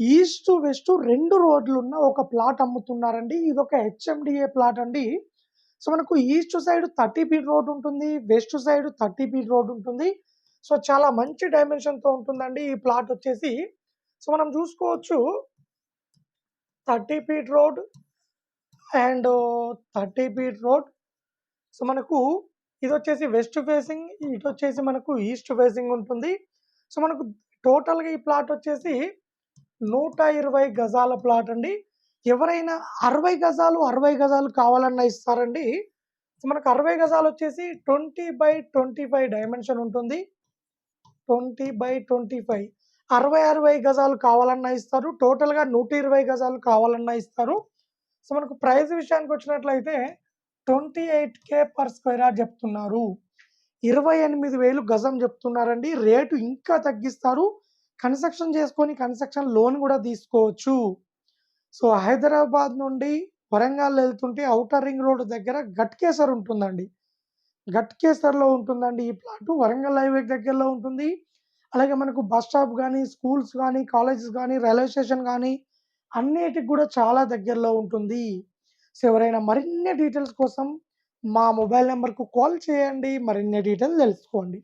East, west 2 రోడ్లున్న ఒక plot అమ్ముతున్నారండి. ఇదొక HMDA plot అండి. సో, మనకు ఈస్ట్ సైడ్ 30 ఫీట్ రోడ్ ఉంటుంది. వెస్ట్ సైడ్ 30 ఫీట్ రోడ్ ఉంటుంది. సో, చాలా మంచి డైమెన్షన్‌తో ఉంటుందండి ఈ ప్లాట్ వచ్చేసి. సో, మనం చూసుకోవచ్చు 30 feet road and 30 feet road. So, మనకు ఇదొచ్చేసి వెస్ట్ ఫేసింగ్, ఇటొచ్చేసి మనకు ఈస్ట్ ఫేసింగ్ ఉంటుంది. సో, మనకు టోటల్‌గా ఈ ప్లాట్ వచ్చేసి 120 గజాల ప్లాట్ అండి. ఎవరైనా 60 గజాలు, 60 గజాలు కావాలన్నా ఇస్తారండి. సో, మనకు 60 గజాలొచ్చేసి 20/25 డైమెన్షన్ ఉంటుంది. 20/25 60 గజాలు కావాలన్నా ఇస్తారు. టోటల్‌గా 120 గజాలు కావాలన్నా ఇస్తారు. సో, మనకు ప్రైస్ విషయానికొచ్చినట్లయితే 28,000 పర్ స్క్వేర్ యార్డ్ చెప్తున్నారు. 28,000 గజం చెప్తున్నారండి. రేటు ఇంకా తగ్గిస్తారు. కన్‌స్ట్రక్షన్ చేసుకొని కన్‌స్ట్రక్షన్ లోన్ గూడా తీసుకోవచ్చు. సో, హైదరాబాద్ నుండి వరంగల్ ఎళ్తుంటే ఔటర్ రింగ్ రోడ్ దగ్గర ఘట్‌కేసర్ ఉంటుందండి. ఘట్‌కేసర్‌లో ఉంటుందండి ఈ ప్లాటు. వరంగల్ హైవేకి దగ్గరలో ఉంటుంది. అలాగే మనకు బస్ స్టాప్ గాని, స్కూల్స్ గాని, కాలేజెస్ గాని, రైల్వే స్టేషన్ గాని అన్నిటికి గూడా చాలా దగ్గరలో ఉంటుంది. సో, ఎవరైనా మరిన్ని డీటెయిల్స్ కోసం మా మొబైల్ నంబర్‌కు కాల్ చేయండి. మరిన్ని డీటెయిల్స్ తెలుసుకోండి.